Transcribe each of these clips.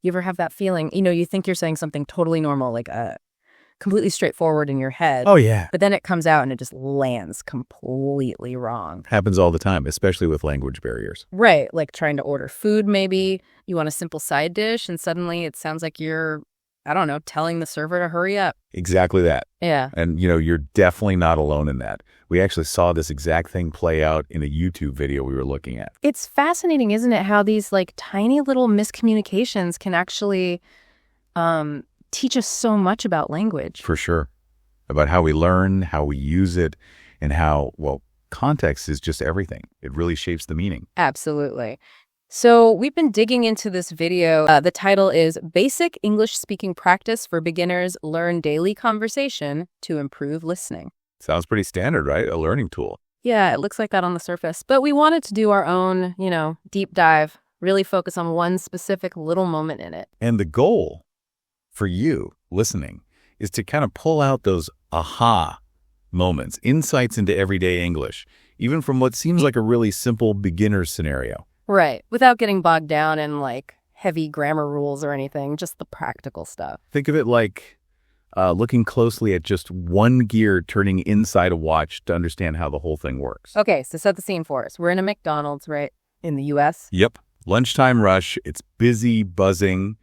You ever have that feeling, you think you're saying something totally normal, like completely straightforward in your head. Oh, yeah. But then it comes out and it just lands completely wrong. Happens all the time, especially with language barriers. Right. Like trying to order food, maybe. You want a simple side dish, and suddenly it sounds like you're, I don't know, telling the server to hurry up. Exactly that. Yeah. And, you're definitely not alone in that. We actually saw this exact thing play out in a YouTube video we were looking at. It's fascinating, isn't it, how these like tiny little miscommunications can actually teach us so much about language. For sure. About how we learn, how we use it, and how, context is just everything. It really shapes the meaning. Absolutely. So we've been digging into this video. The title is Basic English Speaking Practice for Beginners Learn Daily Conversation to Improve Listening. Sounds pretty standard, right? A learning tool. Yeah, it looks like that on the surface. But we wanted to do our own, deep dive, really focus on one specific little moment in it. And the goal for you listening is to kind of pull out those aha moments, insights into everyday English, even from what seems like a really simple beginner scenario. Right. Without getting bogged down in like heavy grammar rules or anything, just the practical stuff. Think of it like looking closely at just one gear turning inside a watch to understand how the whole thing works. Okay, so set the scene for us. We're in a McDonald's, right, in the U.S.? Yep. Lunchtime rush. It's busy, buzzing,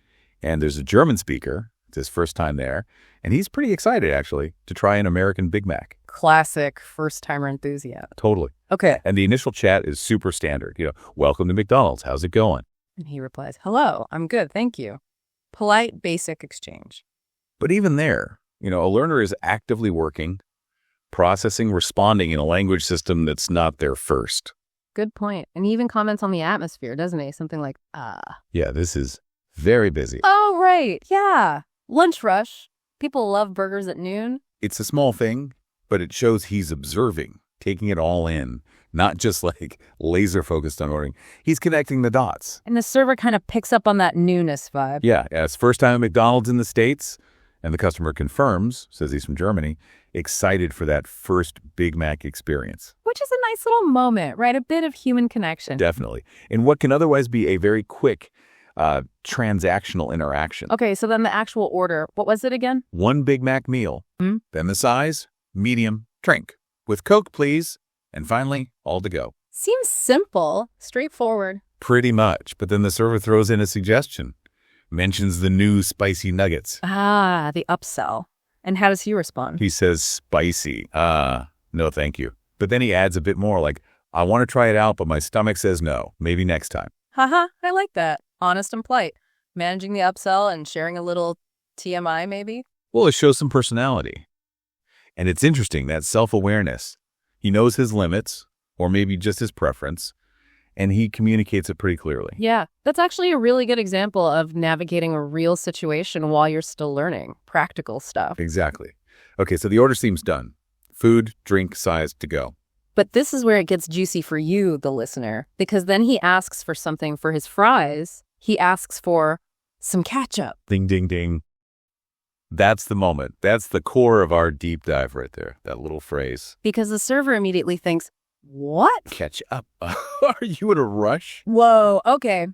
and there's a German speaker. It's his first time there, and he's pretty excited, actually, to try an American Big Mac. Classic first-timer enthusiast. Totally. Okay. And the initial chat is super standard. Welcome to McDonald's. How's it going? And he replies, hello, I'm good, thank you. Polite, basic exchange. But even there, a learner is actively working, processing, responding in a language system that's not their first. Good point. And he even comments on the atmosphere, doesn't he? Something like, Yeah, this is very busy. Oh, right. Yeah. Lunch rush. People love burgers at noon. It's a small thing, but it shows he's observing, taking it all in, not just like laser focused on ordering. He's connecting the dots. And the server kind of picks up on that newness vibe. Yeah, it's first time at McDonald's in the States, and the customer confirms, says he's from Germany, excited for that first Big Mac experience. Which is a nice little moment, right? A bit of human connection. Definitely. In what can otherwise be a very quick transactional interaction. Okay, so then the actual order, what was it again? One Big Mac meal, then the size, medium, drink. With Coke, please. And finally, all to go. Seems simple, straightforward. Pretty much. But then the server throws in a suggestion. Mentions the new spicy nuggets. Ah, the upsell. And how does he respond? He says spicy. No, thank you. But then he adds a bit more like, I want to try it out, but my stomach says no. Maybe next time. Haha, I like that. Honest and polite. Managing the upsell and sharing a little TMI, maybe? Well, it shows some personality. And it's interesting, that self-awareness. He knows his limits, or maybe just his preference, and he communicates it pretty clearly. Yeah, that's actually a really good example of navigating a real situation while you're still learning. Practical stuff. Exactly. Okay, so the order seems done. Food, drink, size, to go. But this is where it gets juicy for you, the listener, because then he asks for something for his fries. He asks for some ketchup. Ding, ding, ding. That's the moment. That's the core of our deep dive right there, that little phrase. Because the server immediately thinks, what? Catch up. Are you in a rush? Whoa, okay.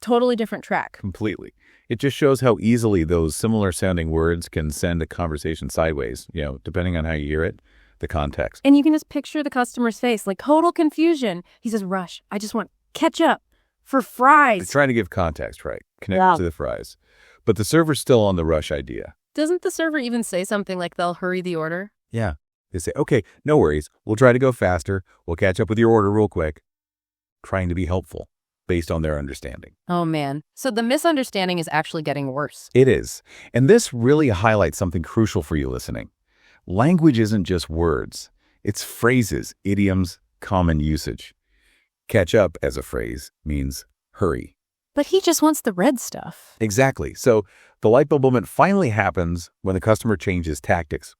Totally different track. Completely. It just shows how easily those similar sounding words can send a conversation sideways, depending on how you hear it, the context. And you can just picture the customer's face, like total confusion. He says, rush, I just want ketchup for fries. They're trying to give context, right? Connect to the fries. But the server's still on the rush idea. Doesn't the server even say something like they'll hurry the order? Yeah. They say, okay, no worries. We'll try to go faster. We'll catch up with your order real quick. Trying to be helpful based on their understanding. Oh, man. So the misunderstanding is actually getting worse. It is. And this really highlights something crucial for you listening. Language isn't just words. It's phrases, idioms, common usage. Catch up as a phrase means hurry. But he just wants the red stuff. Exactly. So the light bulb moment finally happens when the customer changes tactics.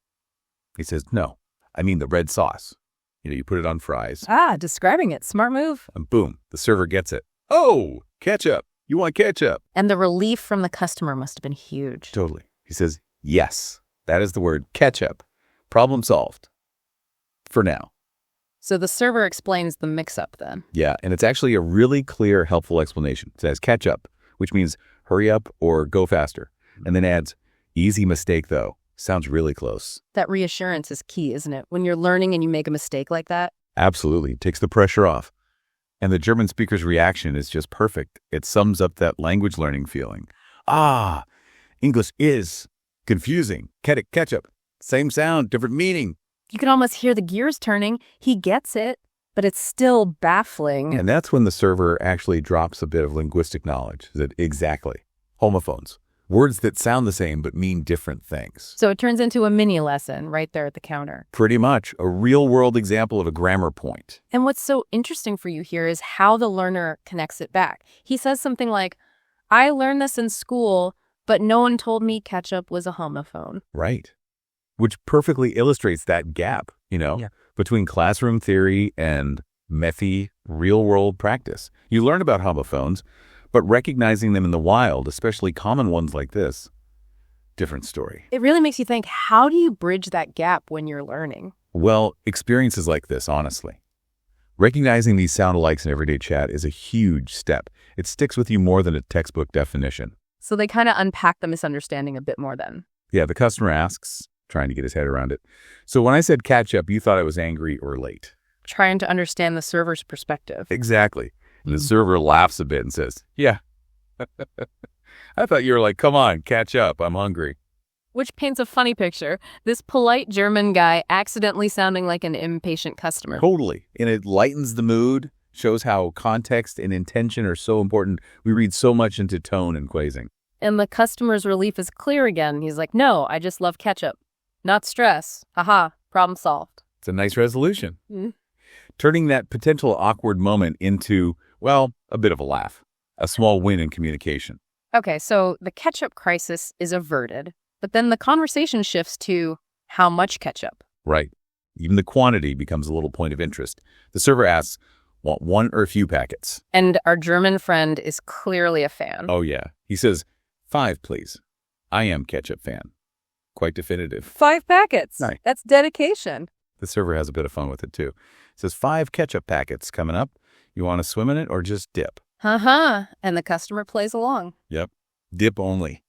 He says, no, I mean the red sauce. You put it on fries. Ah, describing it. Smart move. And boom, the server gets it. Oh, ketchup. You want ketchup? And the relief from the customer must have been huge. Totally. He says, yes, that is the word ketchup. Problem solved. For now. So the server explains the mix-up then. Yeah, and it's actually a really clear, helpful explanation. It says ketchup, which means hurry up or go faster. And then adds, easy mistake though. Sounds really close. That reassurance is key, isn't it? When you're learning and you make a mistake like that. Absolutely. Takes the pressure off. And the German speaker's reaction is just perfect. It sums up that language learning feeling. Ah, English is confusing. Ketchup. Same sound, different meaning. You can almost hear the gears turning. He gets it, but it's still baffling. And that's when the server actually drops a bit of linguistic knowledge. Exactly. Homophones. Words that sound the same but mean different things. So it turns into a mini lesson right there at the counter. Pretty much. A real-world example of a grammar point. And what's so interesting for you here is how the learner connects it back. He says something like, I learned this in school, but no one told me ketchup was a homophone. Right. Which perfectly illustrates that gap, between classroom theory and methy real-world practice. You learn about homophones, but recognizing them in the wild, especially common ones like this, different story. It really makes you think, how do you bridge that gap when you're learning? Well, experiences like this, honestly. Recognizing these sound-alikes in everyday chat is a huge step. It sticks with you more than a textbook definition. So they kind of unpack the misunderstanding a bit more then. Yeah, the customer asks, trying to get his head around it. So when I said catch up, you thought I was angry or late. Trying to understand the server's perspective. Exactly. And the server laughs a bit and says, yeah. I thought you were like, come on, catch up. I'm hungry. Which paints a funny picture. This polite German guy accidentally sounding like an impatient customer. Totally. And it lightens the mood, shows how context and intention are so important. We read so much into tone and phrasing. And the customer's relief is clear again. He's like, no, I just love ketchup. Not stress. Haha, problem solved. It's a nice resolution. Turning that potential awkward moment into, well, a bit of a laugh. A small win in communication. Okay, so the ketchup crisis is averted, but then the conversation shifts to how much ketchup. Right. Even the quantity becomes a little point of interest. The server asks, want one or a few packets? And our German friend is clearly a fan. Oh, yeah. He says, 5, please. I am ketchup fan. Quite definitive. 5 packets. Nice. That's dedication. The server has a bit of fun with it, too. It says, 5 ketchup packets coming up. You want to swim in it or just dip? And the customer plays along. Yep. Dip only.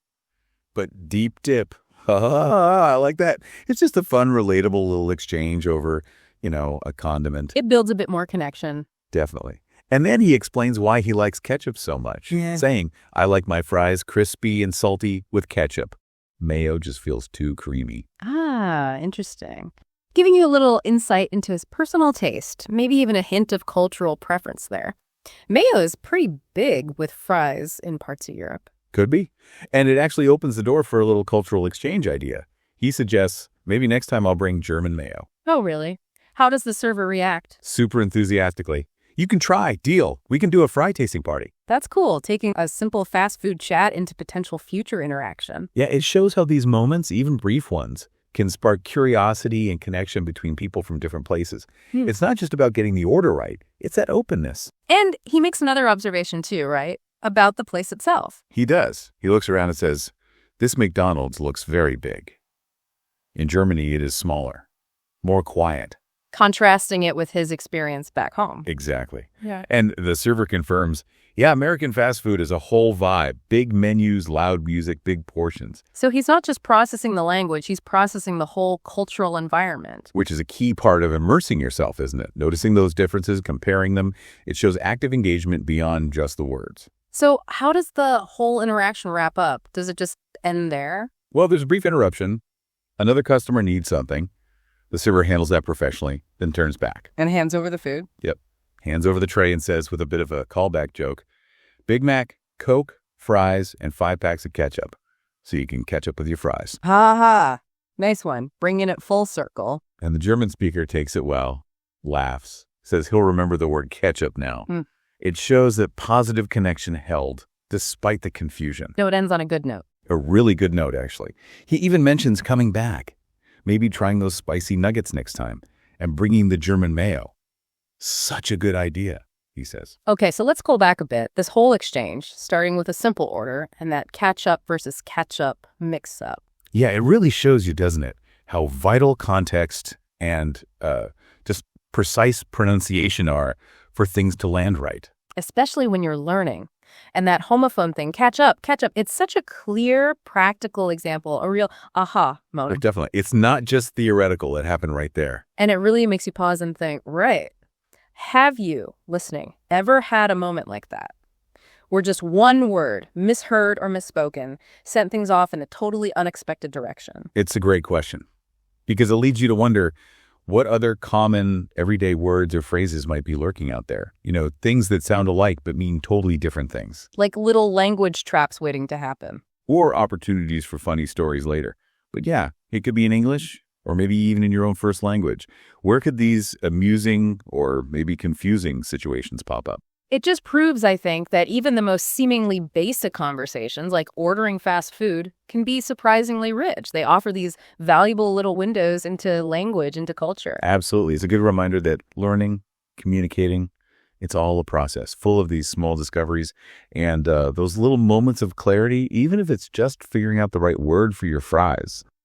But deep dip. I like that. It's just a fun, relatable little exchange over, a condiment. It builds a bit more connection. Definitely. And then he explains why he likes ketchup so much, saying, I like my fries crispy and salty with ketchup. Mayo just feels too creamy. Ah, interesting. Giving you a little insight into his personal taste, maybe even a hint of cultural preference there. Mayo is pretty big with fries in parts of Europe. Could be. And it actually opens the door for a little cultural exchange idea. He suggests, maybe next time I'll bring German mayo. Oh, really? How does the server react? Super enthusiastically. You can try. Deal. We can do a fry tasting party. That's cool, taking a simple fast food chat into potential future interaction. Yeah, it shows how these moments, even brief ones, can spark curiosity and connection between people from different places. It's not just about getting the order right. It's that openness. And he makes another observation too, right? About the place itself. He does. He looks around and says, this McDonald's looks very big. In Germany, it is smaller, more quiet. Contrasting it with his experience back home. Exactly. Yeah. And the server confirms, yeah, American fast food is a whole vibe. Big menus, loud music, big portions. So he's not just processing the language, he's processing the whole cultural environment. Which is a key part of immersing yourself, isn't it? Noticing those differences, comparing them. It shows active engagement beyond just the words. So how does the whole interaction wrap up? Does it just end there? Well, there's a brief interruption. Another customer needs something. The server handles that professionally, then turns back. And hands over the food? Yep. Hands over the tray and says with a bit of a callback joke, Big Mac, Coke, fries, and 5 packs of ketchup. So you can catch up with your fries. Ha ha. Nice one. Bringing it full circle. And the German speaker takes it well, laughs, says he'll remember the word ketchup now. It shows that positive connection held, despite the confusion. No, it ends on a good note. A really good note, actually. He even mentions coming back. Maybe trying those spicy nuggets next time and bringing the German mayo. Such a good idea, he says. Okay, so let's go back a bit. This whole exchange, starting with a simple order and that catch-up versus catch-up mix-up. Yeah, it really shows you, doesn't it, how vital context and just precise pronunciation are for things to land right. Especially when you're learning. And that homophone thing, catch up, it's such a clear, practical example, a real aha moment. Definitely. It's not just theoretical. It happened right there. And it really makes you pause and think, right, have you, listening, ever had a moment like that? Where just one word, misheard or misspoken, sent things off in a totally unexpected direction? It's a great question because it leads you to wonder what other common everyday words or phrases might be lurking out there. Things that sound alike but mean totally different things. Like little language traps waiting to happen. Or opportunities for funny stories later. But yeah, it could be in English or maybe even in your own first language. Where could these amusing or maybe confusing situations pop up? It just proves, I think, that even the most seemingly basic conversations, like ordering fast food, can be surprisingly rich. They offer these valuable little windows into language, into culture. Absolutely. It's a good reminder that learning, communicating, it's all a process full of these small discoveries and those little moments of clarity, even if it's just figuring out the right word for your fries.